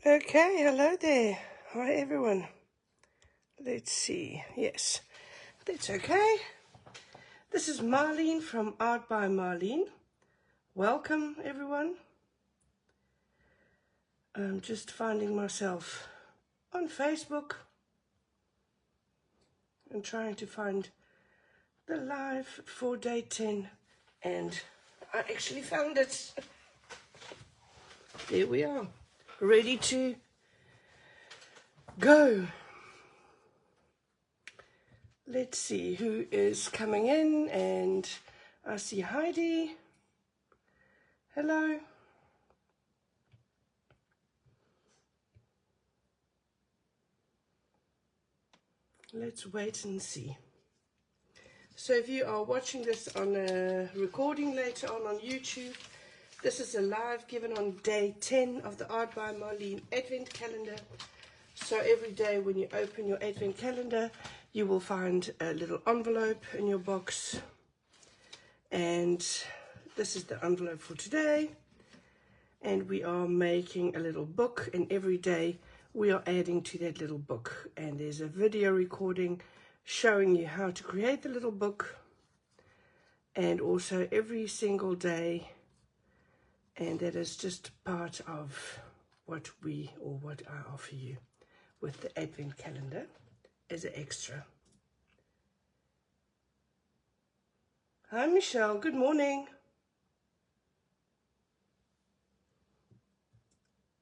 Okay, hello there. Hi everyone. Let's see. Yes, that's okay. This is Marlene from Art by Marlene. Welcome everyone. I'm just finding myself on Facebook and trying to find the live for day 10, and I actually found it. There we are, ready to go. Let's see who is coming in, and I see Heidi. Hello. Let's wait and see. So if you are watching this on a recording later on YouTube, this is a live given on day 10 of the Art by Marlene Advent Calendar. So every day when you open your Advent Calendar, you will find a little envelope in your box. And this is the envelope for today. And we are making a little book, and every day we are adding to that little book. And there's a video recording showing you how to create the little book, and also every single day, and that is just part of what I offer you with the Advent Calendar as an extra. Hi Michelle, good morning.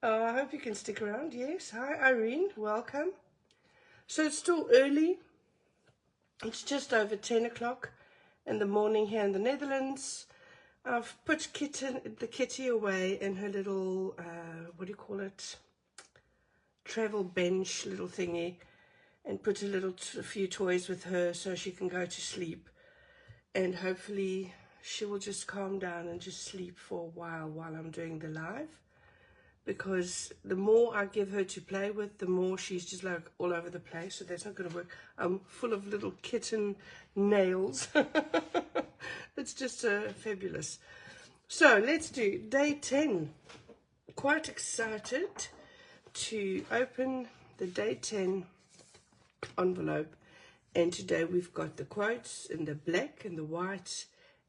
Oh, I hope you can stick around. Yes, hi Irene, welcome. So it's still early. It's just over 10 o'clock in the morning here in the Netherlands. I've put the kitty away in her little, what do you call it, travel bench little thingy, and put a few toys with her so she can go to sleep. And hopefully she will just calm down and just sleep for a while I'm doing the live. Because the more I give her to play with, the more she's just like all over the place. So that's not going to work. I'm full of little kitten nails. It's just fabulous. So let's do day 10. Quite excited to open the day 10 envelope. And today we've got the quotes in the black and the white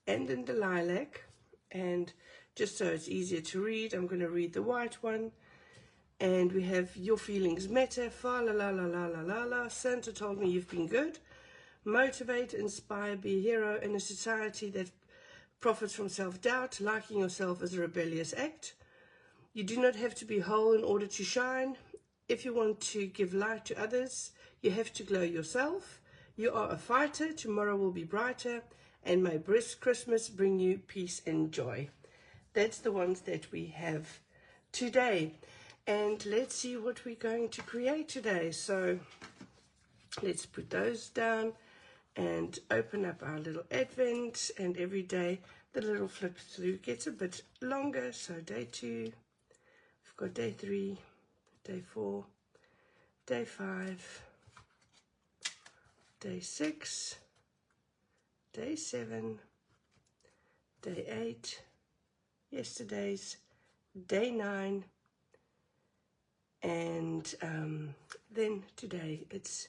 and in the lilac. And just so it's easier to read, I'm going to read the white one. And we have your feelings matter, fa la la la la la la la, Santa told me you've been good, motivate, inspire, be a hero in a society that profits from self-doubt, liking yourself is a rebellious act. You do not have to be whole in order to shine. If you want to give light to others, you have to glow yourself. You are a fighter, tomorrow will be brighter, and may brisk Christmas bring you peace and joy. That's the ones that we have today. And let's see what we're going to create today. So let's put those down and open up our little Advent. And every day the little flip through gets a bit longer. So day 2, we've got day 3, day 4, day 5, day 6, day 7, day 8, yesterday's day 9, and then today it's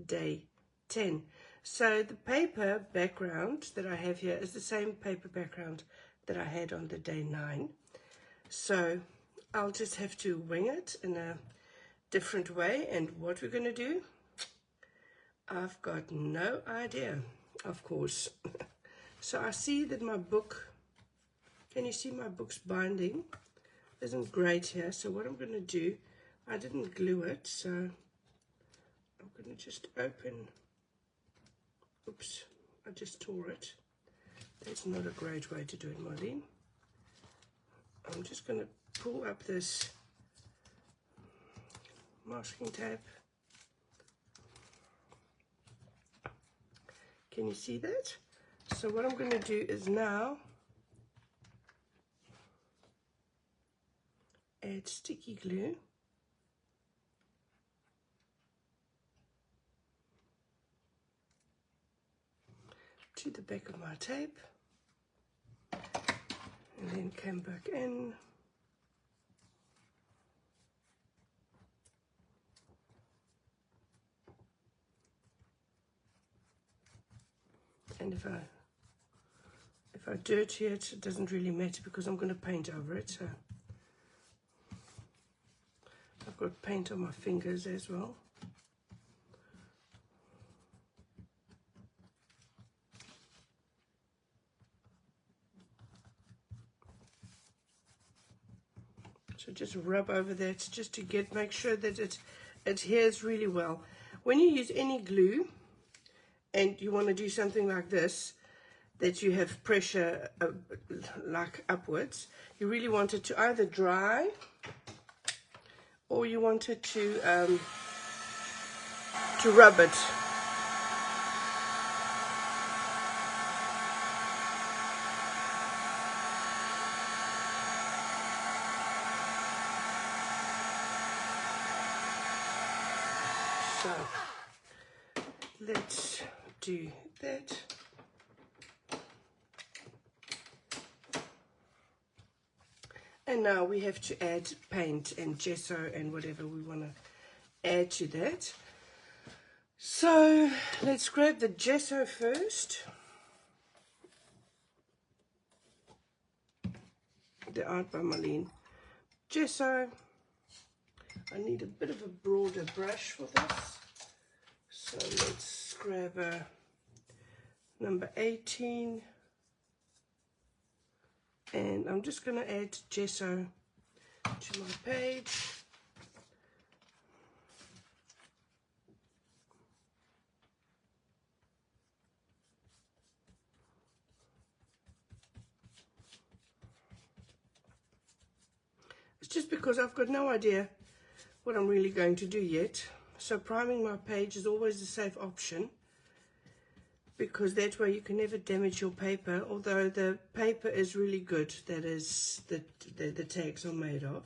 day 10. So the paper background that I have here is the same paper background that I had on the day 9. So I'll just have to wing it in a different way. And what we're going to do, I've got no idea, of course. So I see that my book, can you see my book's binding isn't great here. So what I'm going to do, I didn't glue it, so I'm going to just open, oops, I just tore it. That's not a great way to do it, Marlene. I'm just going to pull up this masking tape. Can you see that? So what I'm going to do is now add sticky glue. To the back of my tape, and then come back in And if I dirty it, it doesn't really matter because I'm going to paint over it. So I've got paint on my fingers as well. So just rub over that just to make sure that it adheres really well. When you use any glue and you want to do something like this, that you have pressure like upwards, you really want it to either dry or you want it to rub it. So let's do that. And now we have to add paint and gesso and whatever we want to add to that. So let's grab the gesso first. The Art by Marlene. Gesso. I need a bit of a broader brush for this. So let's grab a number 18. And I'm just going to add gesso to my page. It's just because I've got no idea what I'm really going to do yet. So priming my page is always a safe option, because that way you can never damage your paper, although the paper is really good, that is the tags are made of.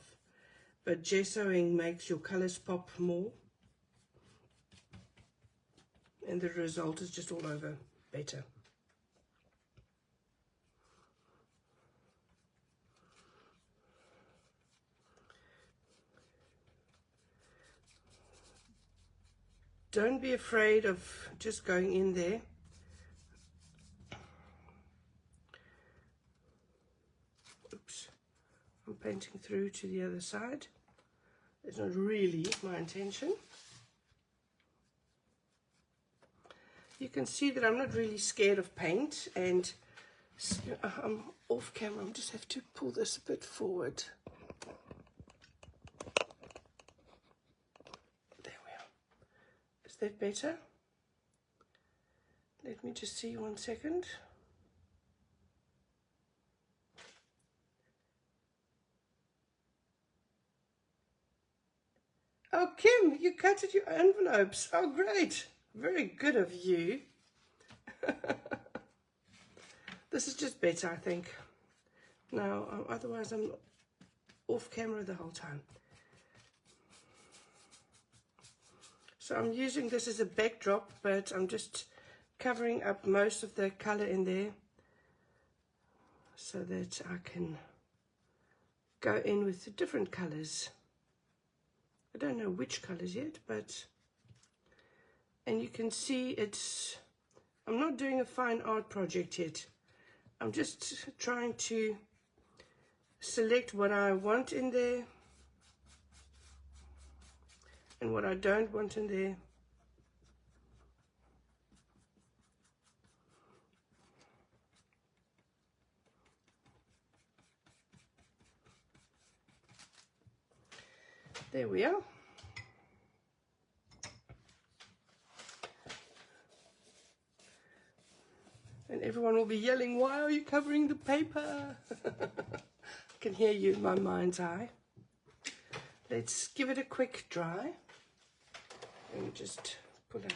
But gessoing makes your colors pop more, and the result is just all over better. Don't be afraid of just going in there. Oops, I'm painting through to the other side. That's not really my intention. You can see that I'm not really scared of paint, and I'm off camera. I just have to pull this a bit forward. Is that better? Let me just see 1 second. Oh, Kim, you cutted your envelopes. Oh, great. Very good of you. This is just better, I think. Now, otherwise I'm off camera the whole time. So I'm using this as a backdrop, but I'm just covering up most of the color in there so that I can go in with the different colors. I don't know which colors yet, but, and you can see I'm not doing a fine art project yet. I'm just trying to select what I want in there and what I don't want in there. There we are. And everyone will be yelling, "Why are you covering the paper?" I can hear you in my mind's eye. Let's give it a quick dry. Let me just pull it.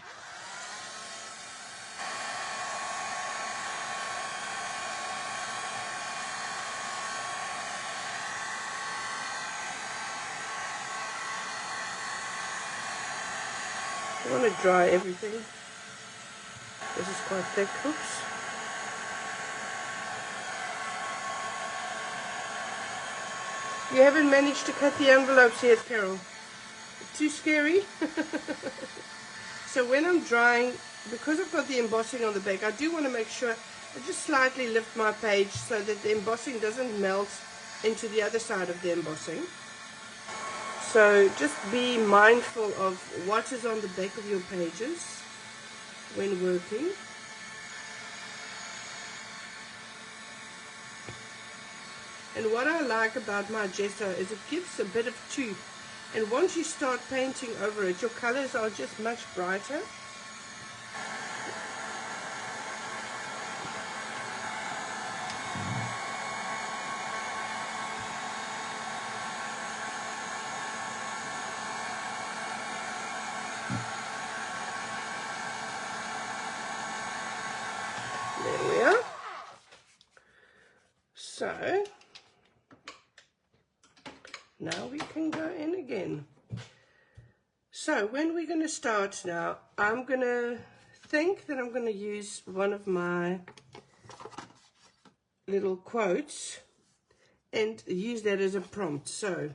I want to dry everything. This is quite thick. Oops. You haven't managed to cut the envelopes yet, Carol. Too scary? So when I'm drying because I've got the embossing on the back, I do want to make sure I just slightly lift my page so that the embossing doesn't melt into the other side of the embossing. So just be mindful of what is on the back of your pages when working. And what I like about my gesso is it gives a bit of tooth. And once you start painting over it, your colors are just much brighter. There we are. So now we can go in again. So when we're going to start now, I'm going to think that I'm going to use one of my little quotes and use that as a prompt. So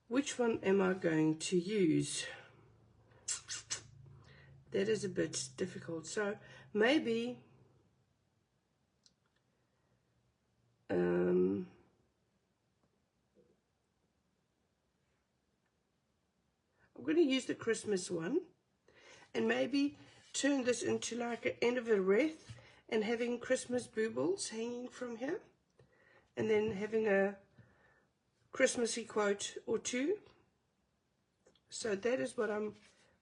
which one am I going to use? That is a bit difficult. So maybe I'm going to use the Christmas one and maybe turn this into like an end of a wreath and having Christmas baubles hanging from here and then having a Christmassy quote or two. So that is what I'm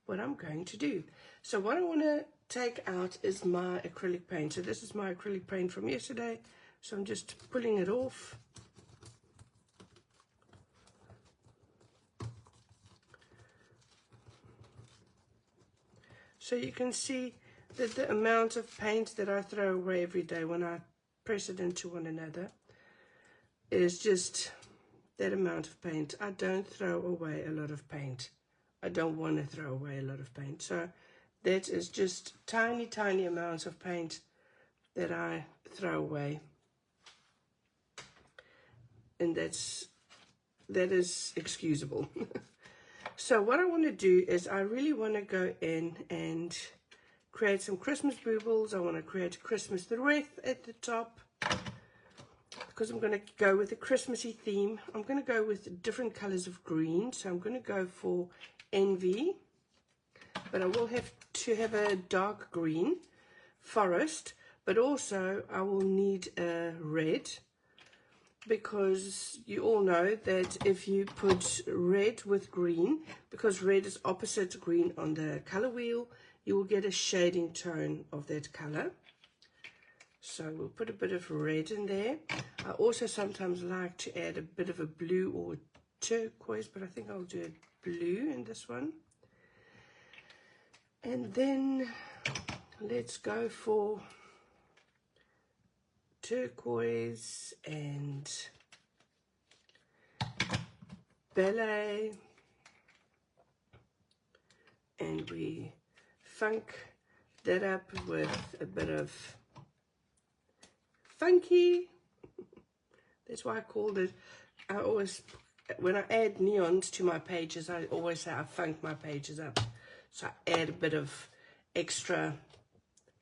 going to do. So what I want to take out is my acrylic paint. So this is my acrylic paint from yesterday. So I'm just pulling it off. So you can see that the amount of paint that I throw away every day when I press it into one another is just that amount of paint. I don't throw away a lot of paint. I don't want to throw away a lot of paint. So that is just tiny, tiny amounts of paint that I throw away. And that is excusable. So what I want to do is I really want to go in and create some Christmas baubles. I want to create a Christmas wreath at the top because I'm going to go with a Christmassy theme. I'm going to go with different colors of green. So I'm going to go for envy, but I will have to have a dark green forest, but also I will need a red, because you all know that if you put red with green, because red is opposite green on the color wheel, you will get a shading tone of that color. So we'll put a bit of red in there. I also sometimes like to add a bit of a blue or turquoise, but I think I'll do a blue in this one. And then let's go for turquoise and ballet, and we funk that up with a bit of funky. That's why I called it, I always, when I add neons to my pages, I always say I funk my pages up. So I add a bit of extra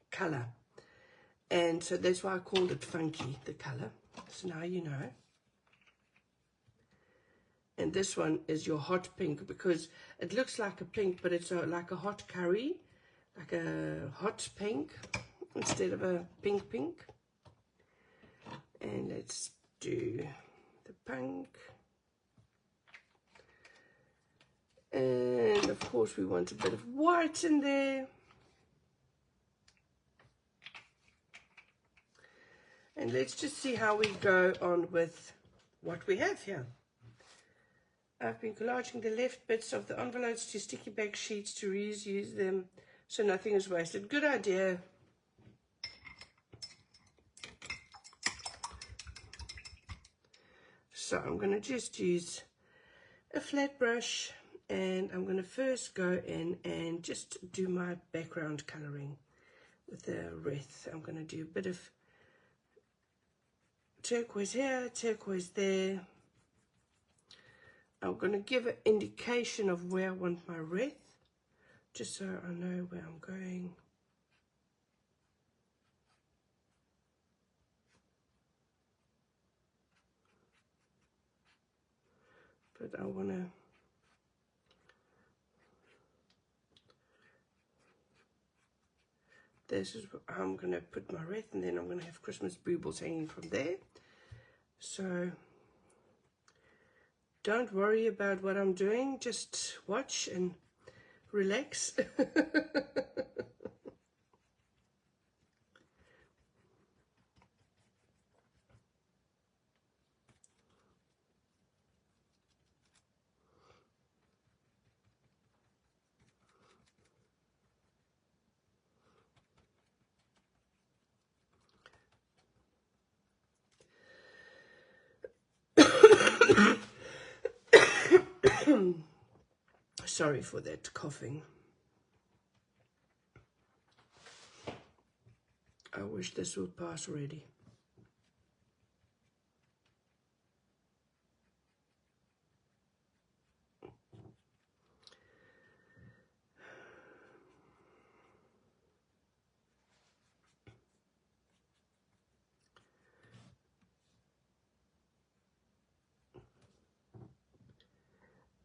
color. And so that's why I called it funky, the color. So now you know. And this one is your hot pink, because it looks like a pink, but it's like a hot curry, like a hot pink instead of a pink pink. And let's do the pink. And of course we want a bit of white in there. And let's just see how we go on with what we have here. I've been collaging the left bits of the envelopes to sticky back sheets to reuse them so nothing is wasted. Good idea. So I'm going to just use a flat brush, and I'm going to first go in and just do my background coloring with the wreath. I'm going to do a bit of turquoise here, turquoise there. I'm going to give an indication of where I want my wreath, just so I know where I'm going. But I want to this is how I'm going to put my wreath, and then I'm going to have Christmas baubles hanging from there. So don't worry about what I'm doing, just watch and relax. Sorry for that coughing. I wish this would pass already.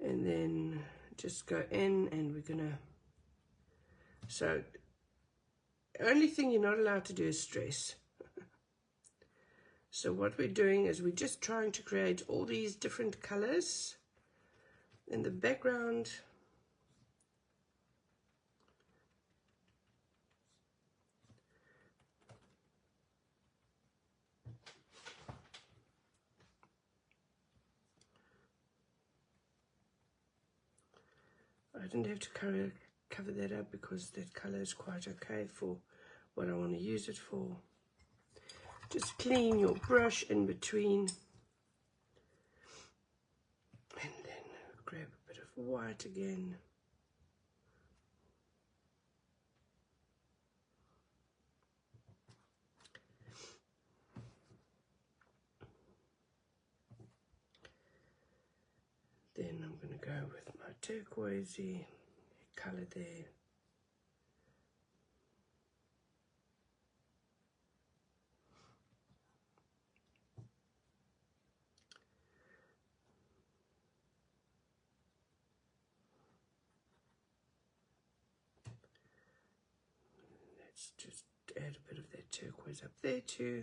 And then just go in, and we're gonna, so the only thing you're not allowed to do is stress. So what we're doing is we're just trying to create all these different colors in the background. I didn't have to cover that up because that color is quite okay for what I want to use it for. Just clean your brush in between, and then grab a bit of white again. Then I'm going to go with my turquoisey color there. Let's just add a bit of that turquoise up there too,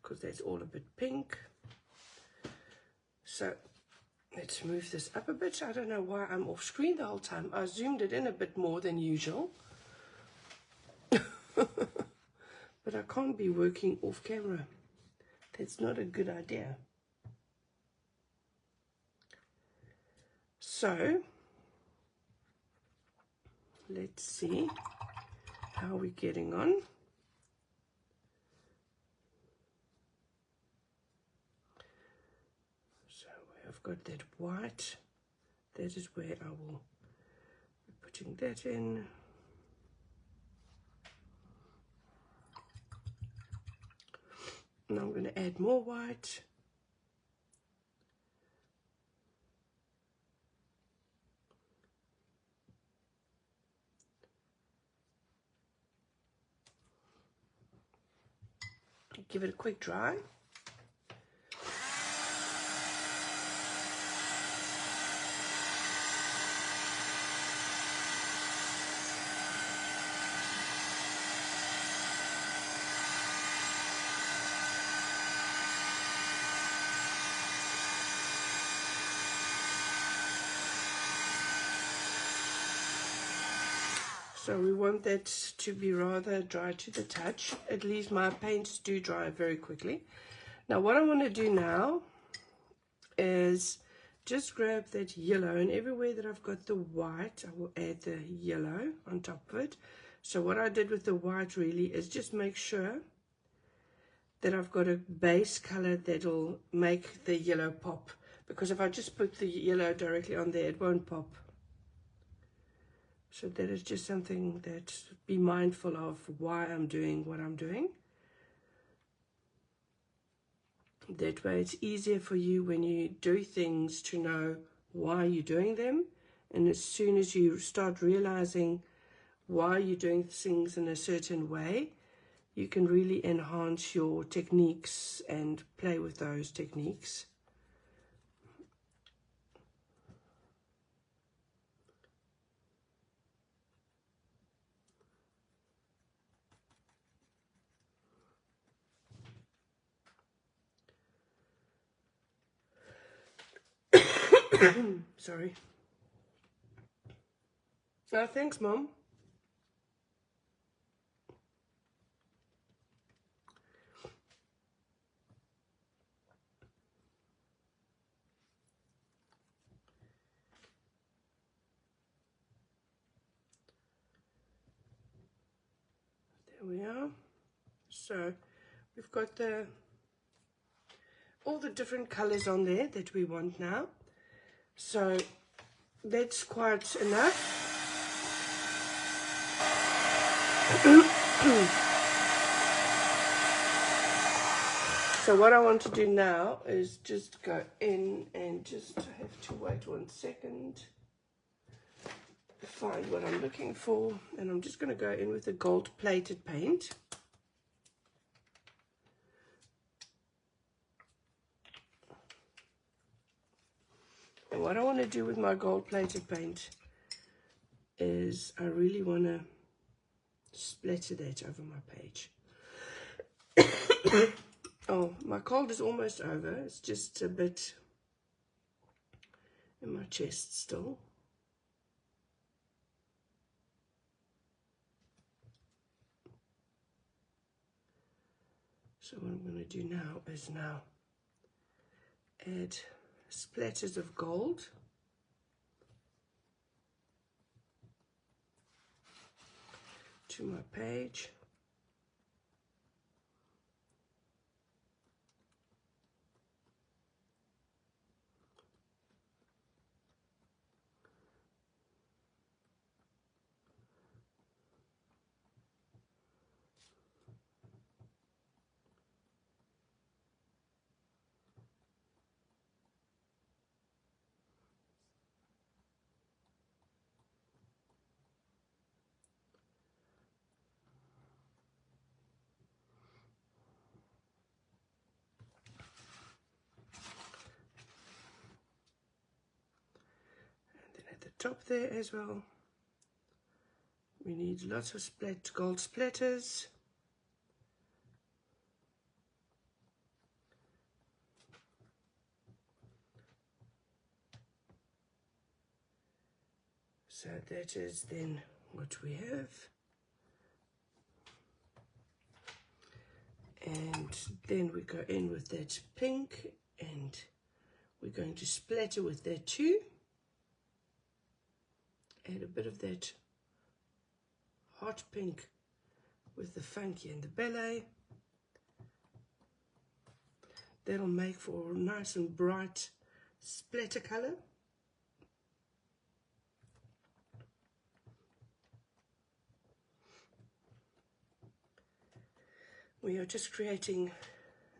because that's all a bit pink. So let's move this up a bit. I don't know why I'm off screen the whole time. I zoomed it in a bit more than usual. But I can't be working off camera. That's not a good idea. So let's see how we're getting on. So I've got that white. That is where I will be putting that in. Now I'm going to add more white. Give it a quick dry. So we want that to be rather dry to the touch. At least my paints do dry very quickly. Now what I want to do now is just grab that yellow, and everywhere that I've got the white, I will add the yellow on top of it. So what I did with the white really is just make sure that I've got a base color that'll make the yellow pop. Because if I just put the yellow directly on there, it won't pop. So that is just something that be mindful of why I'm doing what I'm doing. That way it's easier for you when you do things to know why you're doing them. And as soon as you start realizing why you're doing things in a certain way, you can really enhance your techniques and play with those techniques. Sorry. Oh, thanks, Mom. There we are. So we've got all the different colors on there that we want now. So that's quite enough. So what I want to do now is just go in and just have to wait 1 second. Find what I'm looking for, and I'm just going to go in with a gold plated paint. And what I want to do with my gold plated paint is I really want to splatter that over my page. Oh, my cold is almost over. It's just a bit in my chest still. So what I'm going to do now is add splatters of gold. To my page. Top there as well. We need lots of gold splatters. So that is then what we have. And then we go in with that pink, and we're going to splatter with that too. Add a bit of that hot pink with the funky and the ballet. That'll make for a nice and bright splatter color. We are just creating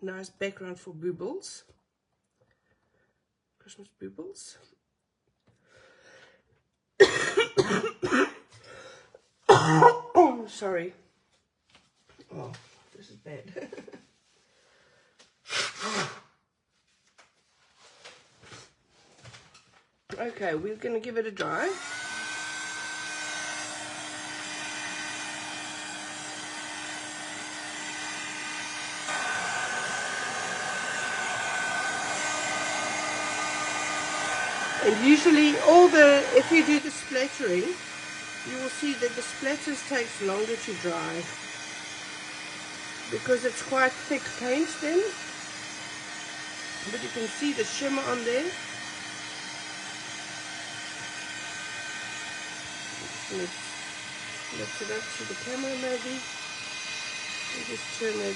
a nice background for baubles, Christmas baubles. Sorry. Oh, this is bad. Okay, we're going to give it a dry. And usually if you do the splattering, you will see that the splatters takes longer to dry because it's quite thick paint then. But you can see the shimmer on there. Let's lift it up to the camera maybe. And just turn it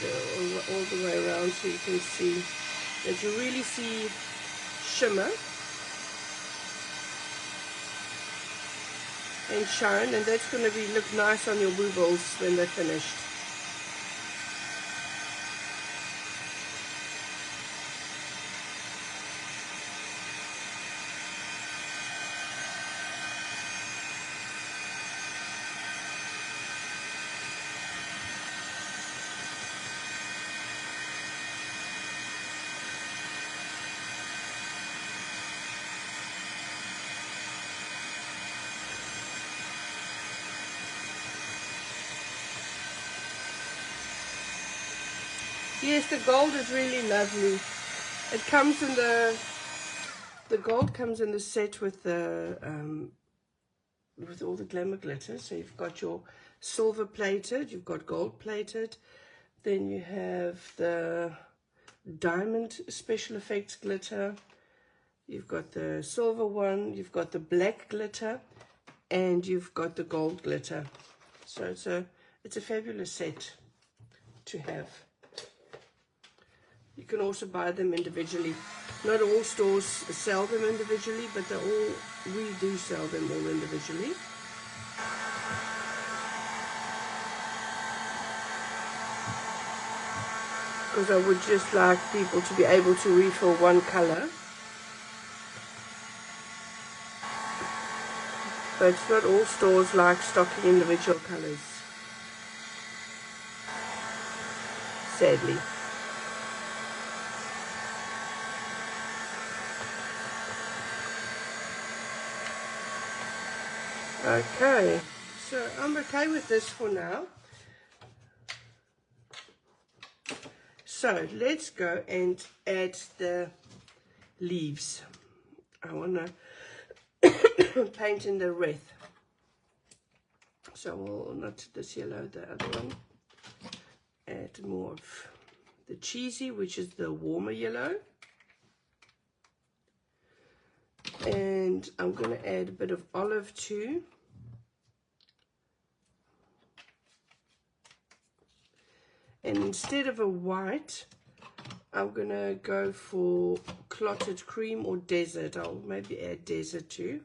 all the way around so you can see that you really see shimmer and shine, and that's going to look nice on your baubles when they're finished. Yes, the gold is really lovely. It comes in the The gold comes in the set with the with all the glamour glitter. So you've got your silver plated, you've got gold plated, then you have the diamond special effects glitter, you've got the silver one, you've got the black glitter, and you've got the gold glitter. So it's a fabulous set to have. You can also buy them individually. Not all stores sell them individually, but we do sell them all individually. Because I would just like people to be able to refill one color. But it's not all stores like stocking individual colors, sadly. Okay, so I'm okay with this for now. So let's go and add the leaves. I want to paint in the wreath. So we'll not this yellow, the other one. Add more of the cheesy, which is the warmer yellow. And I'm going to add a bit of olive too. And instead of a white, I'm going to go for clotted cream or desert. I'll maybe add desert too.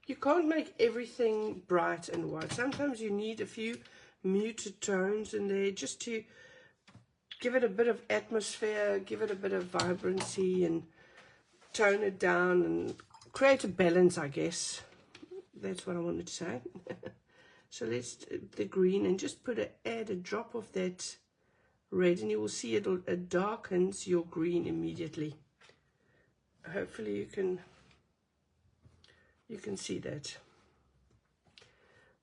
You can't make everything bright and white. Sometimes you need a few muted tones in there just to give it a bit of atmosphere, give it a bit of vibrancy and tone it down and create a balance, I guess. That's what I wanted to say. So let's the green and just add a drop of that red, and you will see it darkens your green immediately. Hopefully you can see that.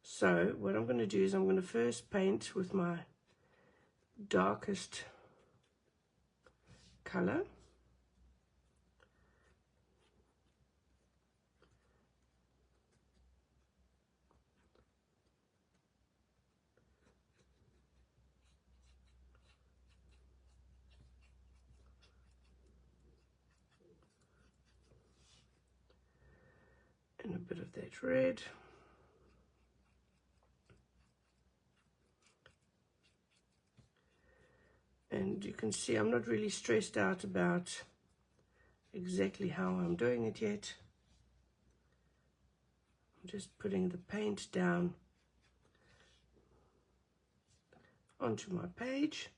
So what I'm going to do is I'm going to first paint with my darkest color. And a bit of that red. And you can see I'm not really stressed out about exactly how I'm doing it yet. I'm just putting the paint down onto my page.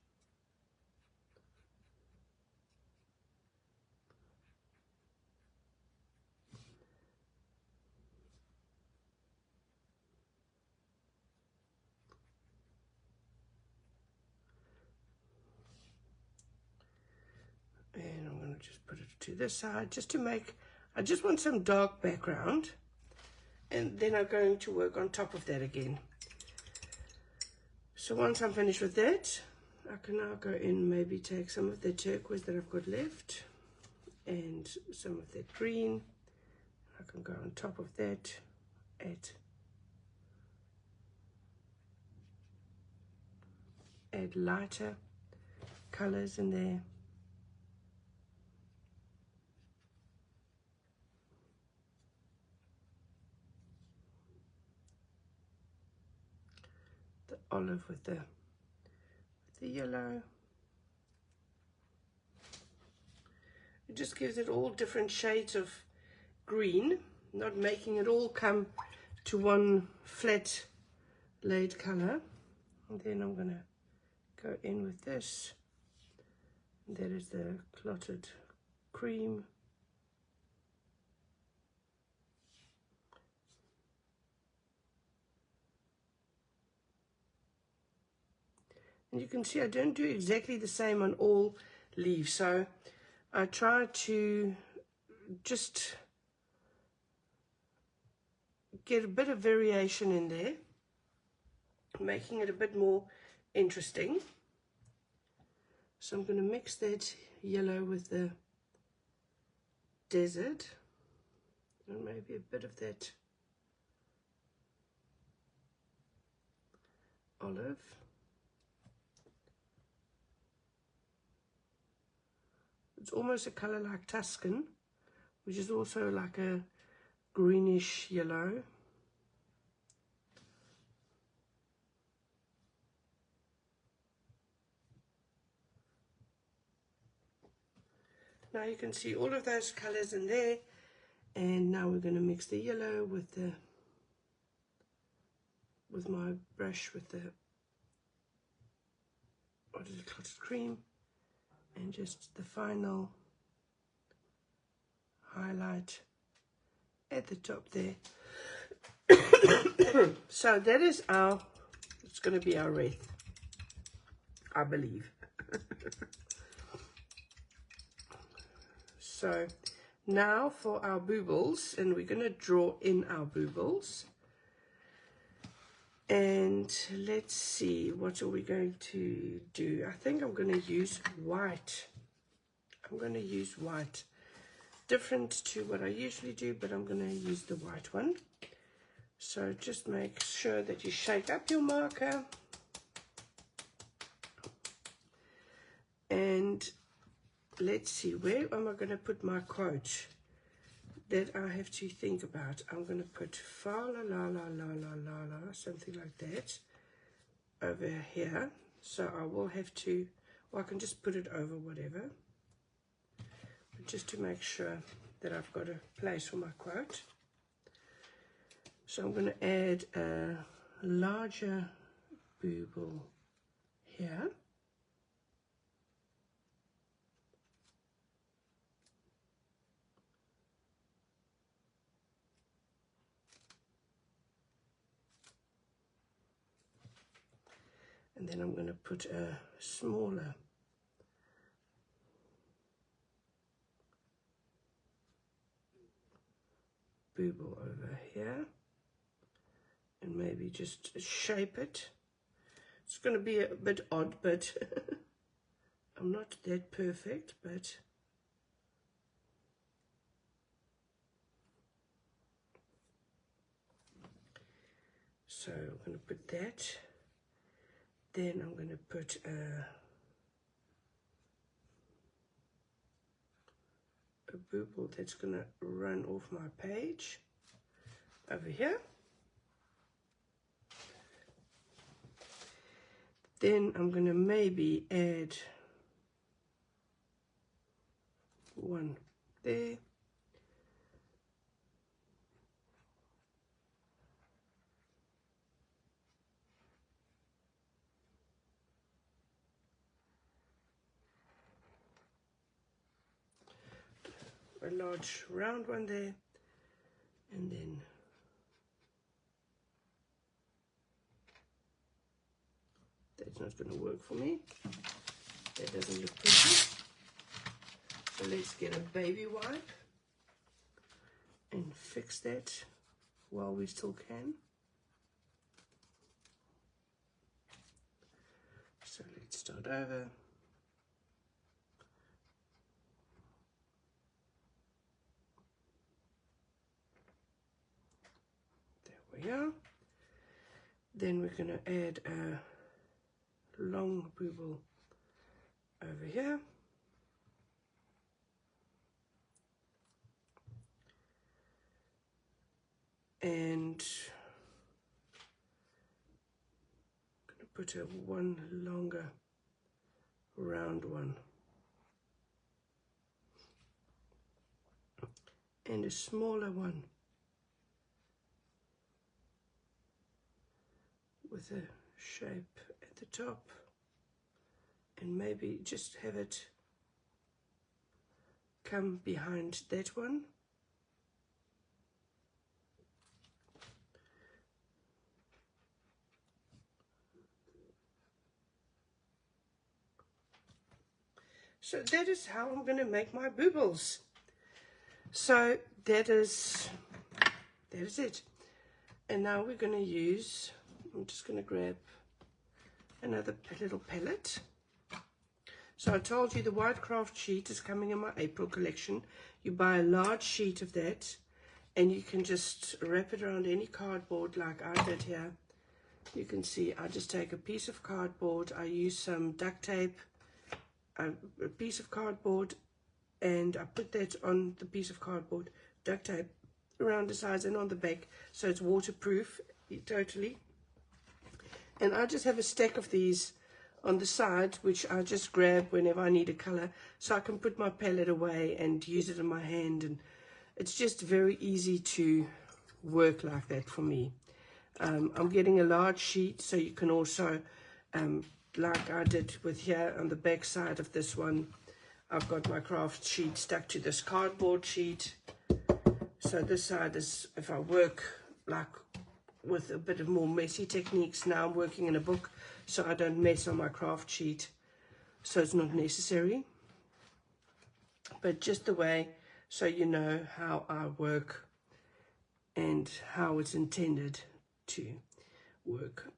And I'm going to just put it to this side just to make, I just want some dark background, and then I'm going to work on top of that again. So once I'm finished with that, I can now go in, maybe take some of the turquoise that I've got left and some of that green. I can go on top of that, add lighter colors in there. The olive with the yellow. It just gives it all different shades of green, not making it all come to one flat laid color. And then I'm going to go in with this. That is the clotted cream. And you can see I don't do exactly the same on all leaves, so I try to just get a bit of variation in there, making it a bit more interesting. So I'm going to mix that yellow with the desert, and maybe a bit of that olive. It's almost a color like Tuscan, which is also like a greenish yellow. Now you can see all of those colors in there, and now we're going to mix the yellow with my brush with the clotted cream, and just the final highlight at the top there. So that is it's going to be our wreath, I believe. So now for our baubles, and we're going to draw in our baubles. And let's see, what are we going to do? I think I'm going to use white. I'm going to use white. Different to what I usually do, but I'm going to use the white one. So just make sure that you shake up your marker. And let's see, where am I going to put my quote that I have to think about? I'm going to put fa la la la la la la la, something like that, over here. So I will have to, or I can just put it over whatever, but just to make sure that I've got a place for my quote. So I'm going to add a larger bauble here. And then I'm going to put a smaller bauble over here, and maybe just shape it. It's going to be a bit odd, but I'm not that perfect, but so I'm going to put that. Then I'm going to put a bauble that's going to run off my page over here. Then I'm going to maybe add one there. A large round one there, and then that's not going to work for me. That doesn't look pretty. So let's get a baby wipe and fix that while we still can. So let's start over. There we are. Then we're going to add a long bauble over here. And I'm going to put a one longer round one. And a smaller one with a shape at the top, and maybe just have it come behind that one. So that is how I'm going to make my baubles. So that is it. And now we're going to use, I'm just going to grab another little palette. So I told you the white craft sheet is coming in my April collection. You buy a large sheet of that and you can just wrap it around any cardboard like I did here. You can see I just take a piece of cardboard, I use some duct tape, a piece of cardboard, and I put that on the piece of cardboard, duct tape around the sides and on the back, so it's waterproof totally. And I just have a stack of these on the side, which I just grab whenever I need a color, so I can put my palette away and use it in my hand. And it's just very easy to work like that for me. I'm getting a large sheet, so you can also, like I did with here on the back side of this one, I've got my craft sheet stuck to this cardboard sheet. So this side is, if I work like with a bit of more messy techniques, now I'm working in a book, so I don't mess on my craft sheet, so it's not necessary. But just the way, so you know how I work and how it's intended to work.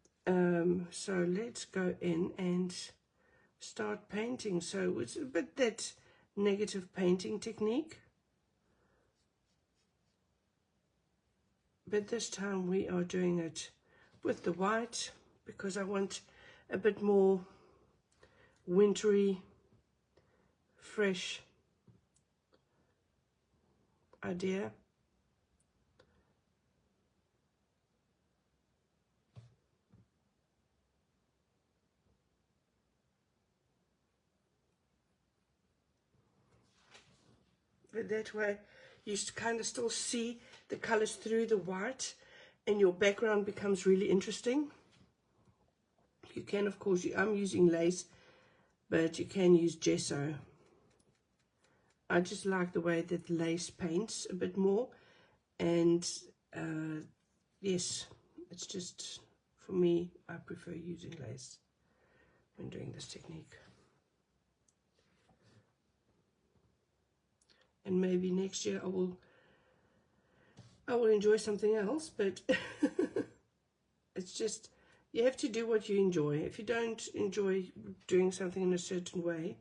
So let's go in and start painting. So it's a bit that negative painting technique, but this time we are doing it with the white because I want a bit more wintry, fresh idea. But that way you kind of still see the colors through the white and your background becomes really interesting. You can, of course, I'm using lace, but you can use gesso. I just like the way that lace paints a bit more, and yes, it's just, for me, I prefer using lace when doing this technique. And maybe next year I will enjoy something else, but it's just, you have to do what you enjoy. If you don't enjoy doing something in a certain way,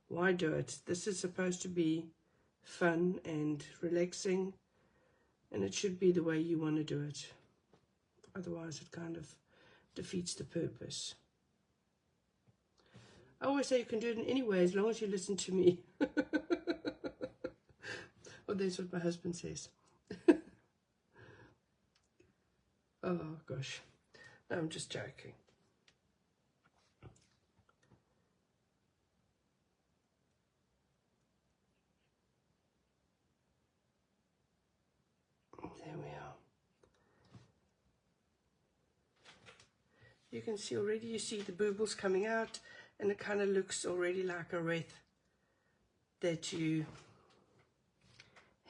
why do it? This is supposed to be fun and relaxing, and it should be the way you want to do it. Otherwise it kind of defeats the purpose. I always say you can do it in any way as long as you listen to me. Well, that's what my husband says. Oh gosh, no, I'm just joking. There we are. You can see already, you see the baubles coming out, and it kind of looks already like a wreath that you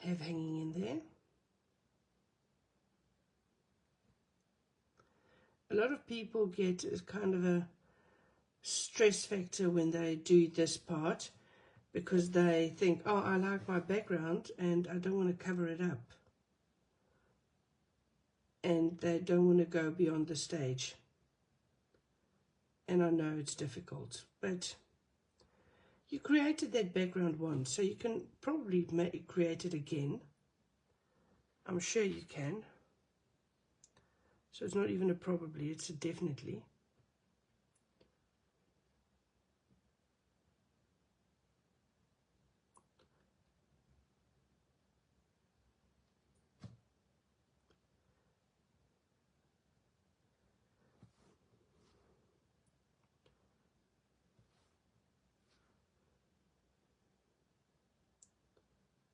have hanging in there. A lot of people get kind of a stress factor when they do this part, because they think, oh, I like my background and I don't want to cover it up. And they don't want to go beyond the stage. And I know it's difficult, but you created that background once, so you can probably create it again. I'm sure you can. So it's not even a probably, it's a definitely.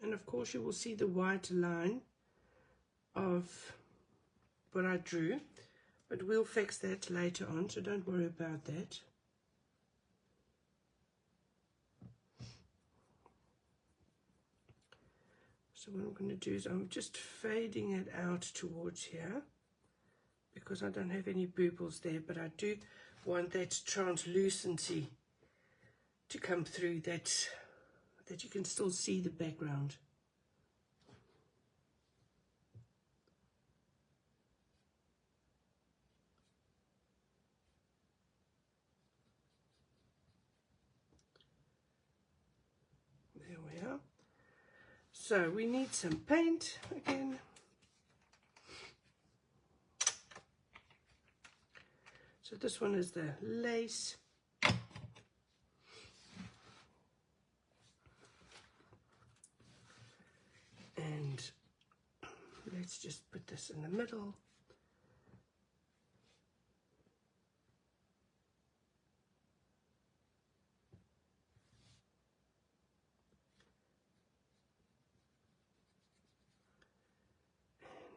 And of course you will see the white line of what I drew, but we'll fix that later on, so don't worry about that. So what I'm going to do is I'm just fading it out towards here, because I don't have any baubles there, but I do want that translucency to come through, that you can still see the background. So we need some paint again. So this one is the lace. And let's just put this in the middle.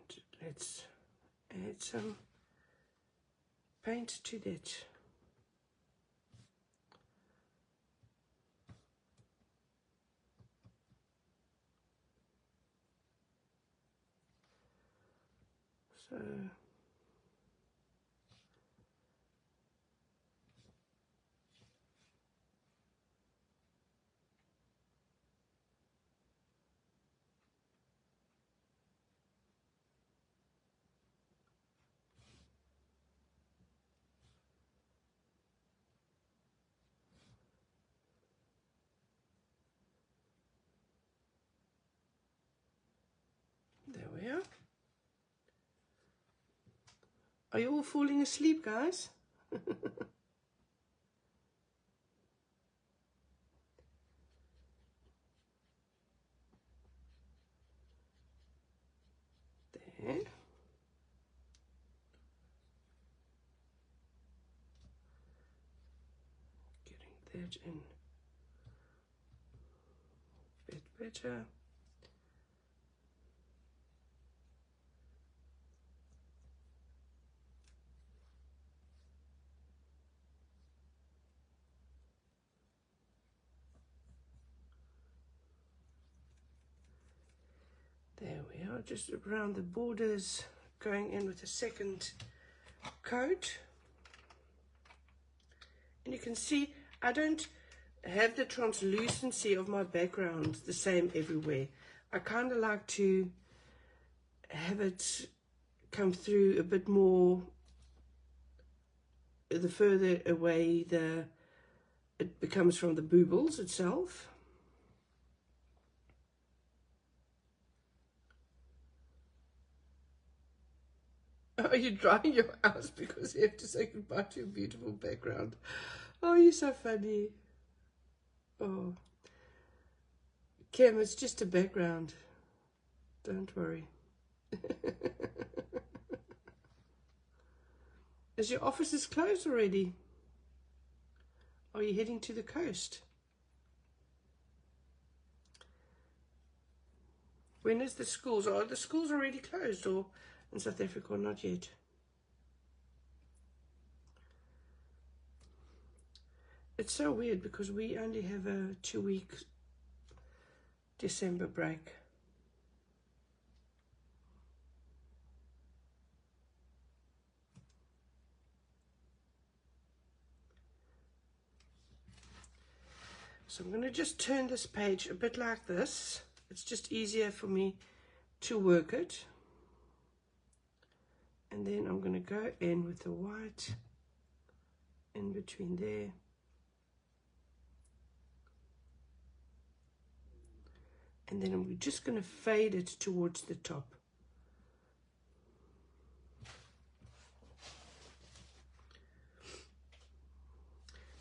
And let's add some paint to that. So there we are. Are you all falling asleep, guys? There. Getting that in a bit better. There we are, just around the borders, going in with a second coat. And you can see I don't have the translucency of my background the same everywhere. I kind of like to have it come through a bit more the further away it becomes from the baubles itself. Are you drying your house because you have to say goodbye to your beautiful background? Oh, you're so funny. Oh, Kim, it's just a background. Don't worry. Is your office closed already? Are you heading to the coast? When is the schools? Are the schools already closed or in South Africa or not yet? It's so weird because we only have a 2-week December break. So I'm going to just turn this page a bit like this. It's just easier for me to work it. And then I'm going to go in with the white in between there. And then I'm just going to fade it towards the top.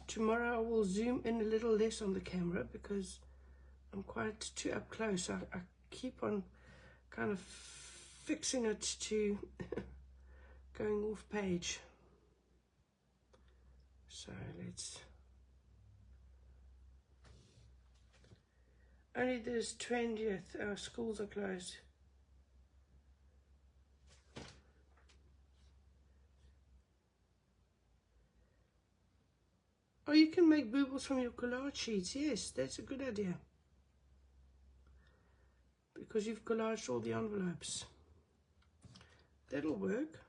Tomorrow I will zoom in a little less on the camera because I'm quite too up close. I keep on kind of fixing it to going off page. So let's... Only this 20th, our schools are closed. Oh, you can make baubles from your collage sheets. Yes, that's a good idea. Because you've collaged all the envelopes. That'll work.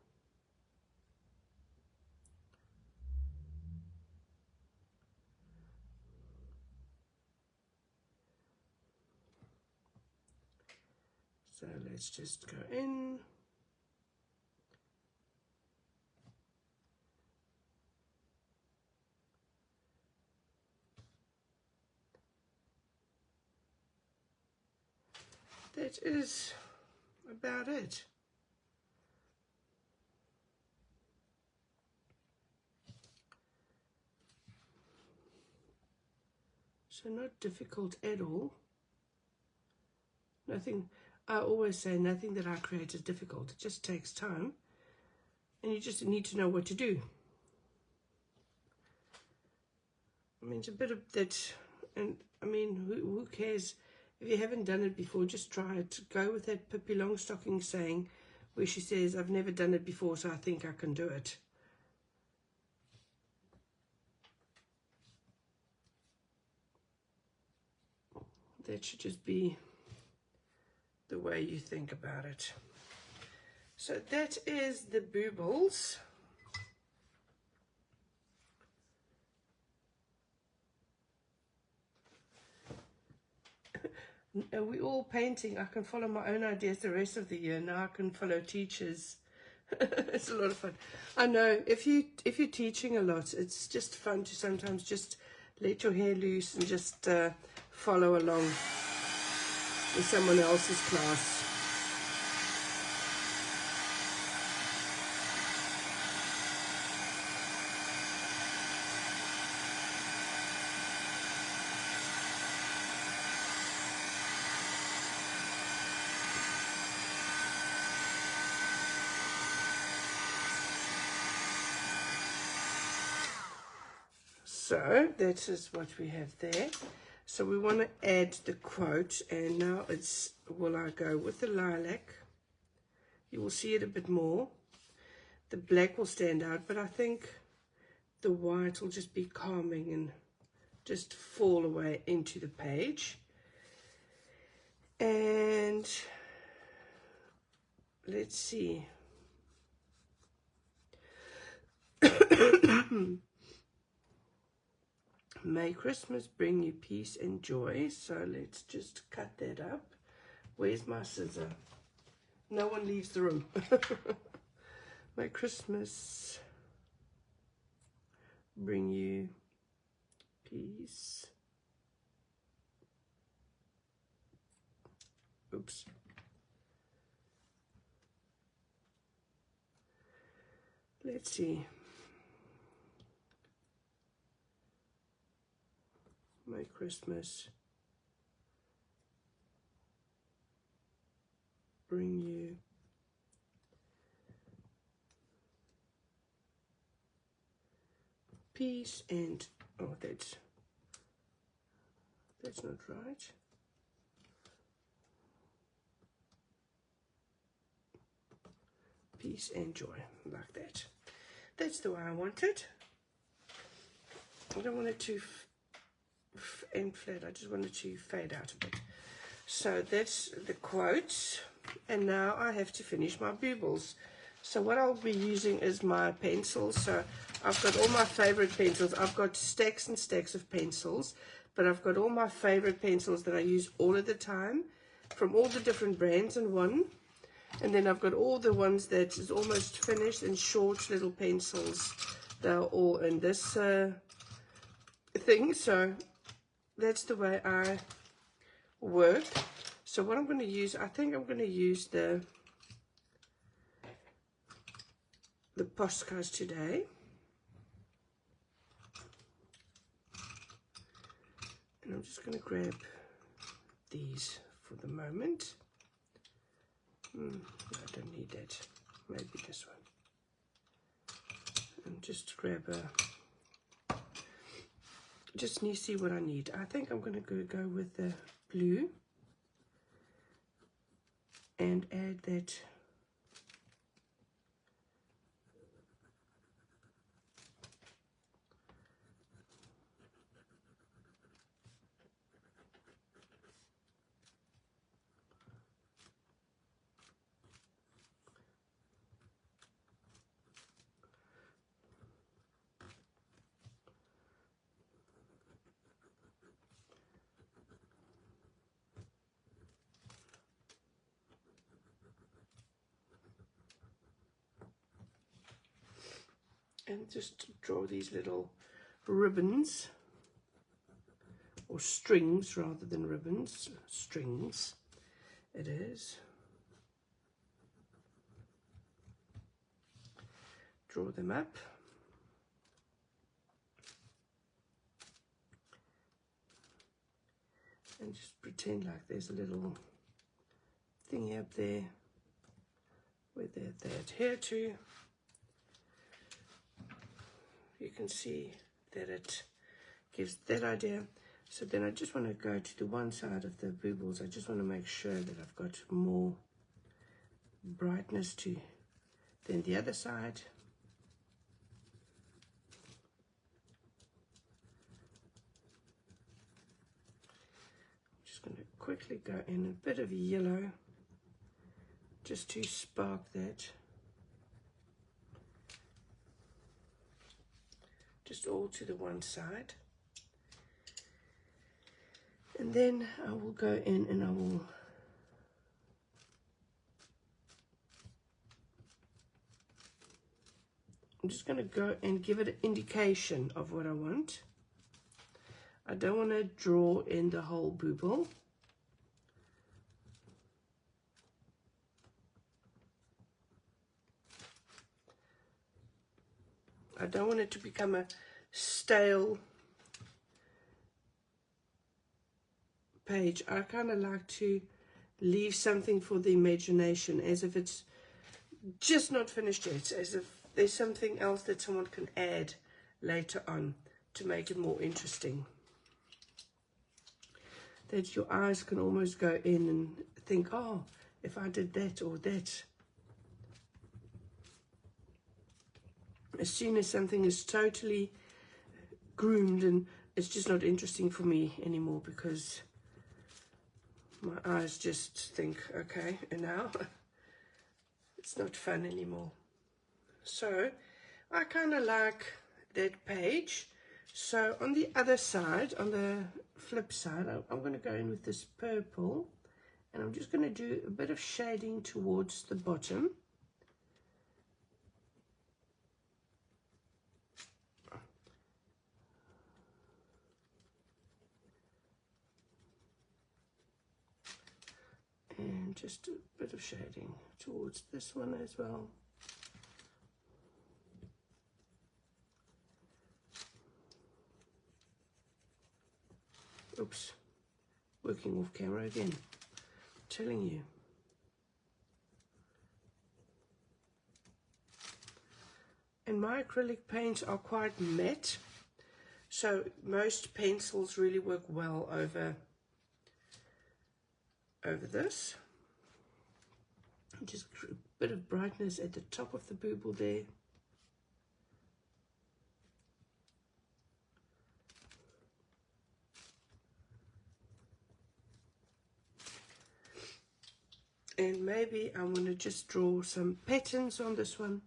So let's just go in. that is about it. So not difficult at all. Nothing, I always say nothing that I create is difficult. It just takes time. And you just need to know what to do. I mean, it's a bit of that, and I mean, who cares? If you haven't done it before, just try it. Go with that Pippi Longstocking saying, where she says, I've never done it before, so I think I can do it. That should just be the way you think about it. So that is the baubles. We're all painting. I can follow my own ideas the rest of the year. Now I can follow teachers. It's a lot of fun. I know if you're teaching a lot, it's just fun to sometimes just let your hair loose and just follow along in someone else's class. So that is what we have there. So we want to add the quote, and now it's, will I go with the lilac? You will see it a bit more. The black will stand out, but I think the white will just be calming and just fall away into the page. And let's see. May Christmas bring you peace and joy. So let's just cut that up. Where's my scissor? No one leaves the room. May Christmas bring you peace. Oops. Let's see. May Christmas bring you peace and, oh, that's not right. Peace and joy, like that. That's the way I want it. I don't want it to end flat, I just want it to fade out a bit. So that's the quotes, and now I have to finish my baubles. So what I'll be using is my pencils. So I've got all my favorite pencils. I've got stacks and stacks of pencils, but I've got all my favorite pencils that I use all of the time from all the different brands in one. And then I've got all the ones that is almost finished and short little pencils. They're all in this thing. So that's the way I work. So what I'm going to use, I think I'm going to use the Poscas today. And I'm just going to grab these for the moment. I don't need that. Maybe this one. And just grab a, just need to see what I need. I think I'm going to go with the blue and add that and just draw these little ribbons, or strings rather than ribbons, strings. it is. Draw them up. And just pretend like there's a little thingy up there where they adhere to. You can see that it gives that idea. So then I just want to go to the one side of the baubles. I just want to make sure that I've got more brightness than the other side. I'm just going to quickly go in a bit of yellow just to spark that. Just all to the one side. And then I will go in and I'm just going to go and give it an indication of what I want. I don't want to draw in the whole bauble. I don't want it to become a stale page. I kind of like to leave something for the imagination, as if it's just not finished yet, as if there's something else that someone can add later on to make it more interesting. That your eyes can almost go in and think, oh, if I did that or that. As soon as something is totally groomed, and it's just not interesting for me anymore, because my eyes just think, okay, and now it's not fun anymore. So I kind of like that page. So on the other side, on the flip side, I'm going to go in with this purple, and I'm just going to do a bit of shading towards the bottom. And just a bit of shading towards this one as well. Oops, working off camera again, I'm telling you. And my acrylic paints are quite matte, so most pencils really work well over this. Just a bit of brightness at the top of the bauble there. And maybe I'm going to just draw some patterns on this one.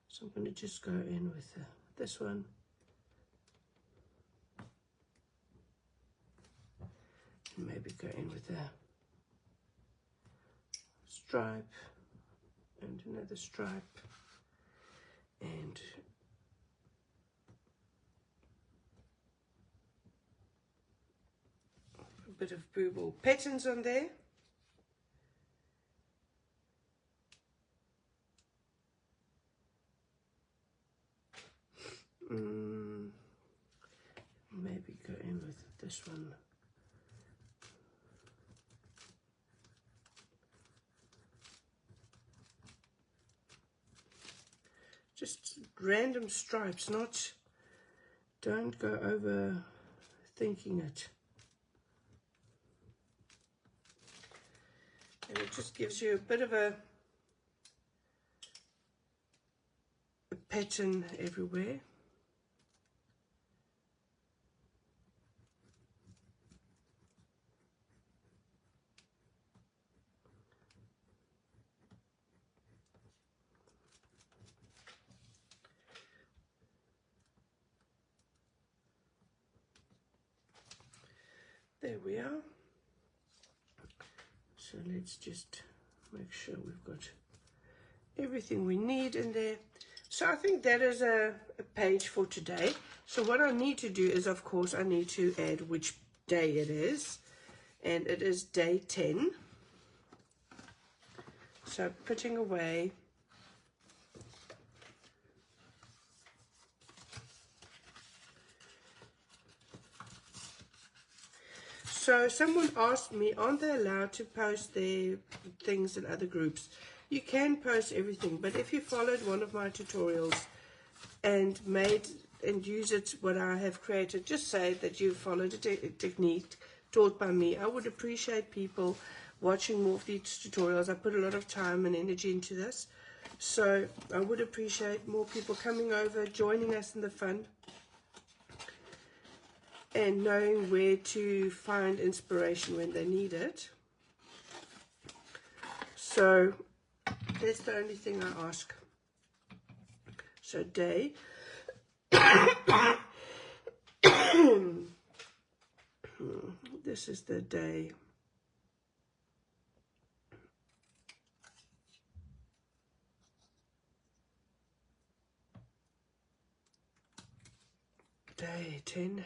So I'm going to just go in with this one. And maybe go in with a stripe and another stripe, and a bit of bauble patterns on there. Maybe go in with this one. Just random stripes, don't go over thinking it. And it just gives you a bit of a pattern everywhere. There we are. So let's just make sure we've got everything we need in there. So I think that is a page for today. So what I need to do is, of course, I need to add which day it is. And it is day 10. So putting away. So someone asked me, aren't they allowed to post their things in other groups? You can post everything, but if you followed one of my tutorials and use it, what I have created, just say that you followed a technique taught by me. I would appreciate people watching more of these tutorials. I put a lot of time and energy into this, so I would appreciate more people coming over, joining us in the fun, and knowing where to find inspiration when they need it. So that's the only thing I ask. So day. This is the day. Day 10.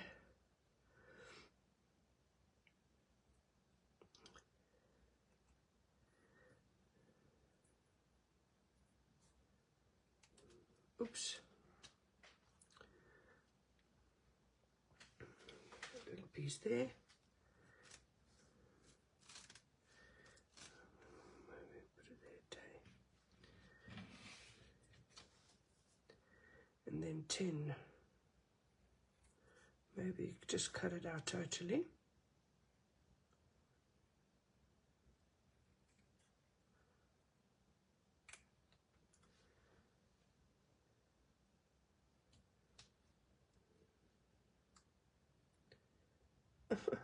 Oops. A little piece there. Maybe put it there, day. And then 10. Maybe just cut it out totally.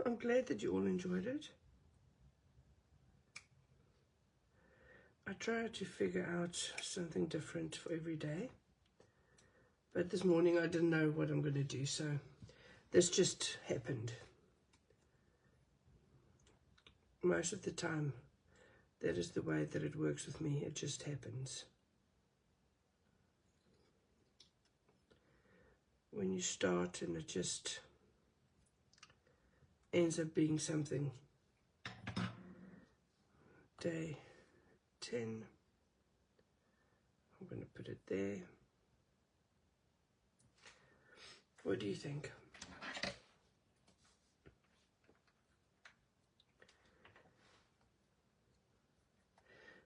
I'm glad that you all enjoyed it. I try to figure out something different for every day. But this morning I didn't know what I'm going to do, so this just happened. Most of the time, that is the way that it works with me. It just happens. When you start and it just ends up being something. Day 10. I'm going to put it there. What do you think?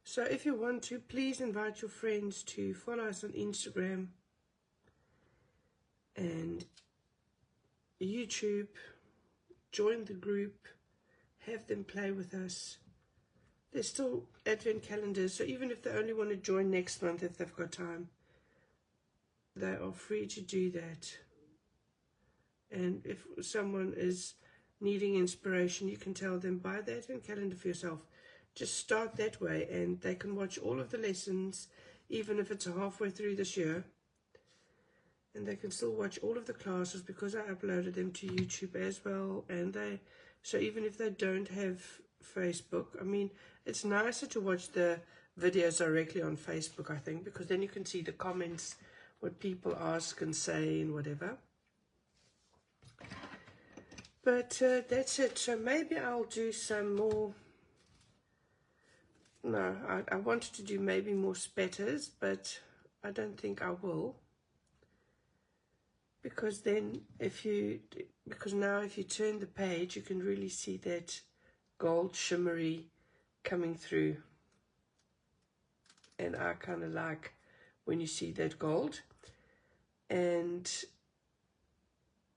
So if you want to, please invite your friends to follow us on Instagram and YouTube. Join the group, have them play with us. There's still advent calendars, so even if they only want to join next month, if they've got time, they are free to do that. And if someone is needing inspiration, you can tell them, buy the advent calendar for yourself. Just start that way, and they can watch all of the lessons, even if it's halfway through this year. And they can still watch all of the classes because I uploaded them to YouTube as well. And so even if they don't have Facebook, I mean, it's nicer to watch the videos directly on Facebook, I think, because then you can see the comments, what people ask and say and whatever. But that's it. So maybe I'll do some more. No, I wanted to do maybe more spatters, but I don't think I will. Because then now if you turn the page, you can really see that gold shimmery coming through. And I kind of like when you see that gold. And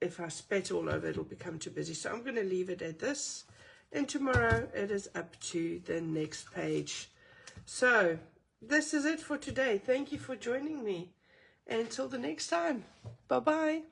if I spat all over, it'll become too busy. So I'm going to leave it at this. And tomorrow it is up to the next page. So this is it for today. Thank you for joining me. Until the next time. Bye-bye.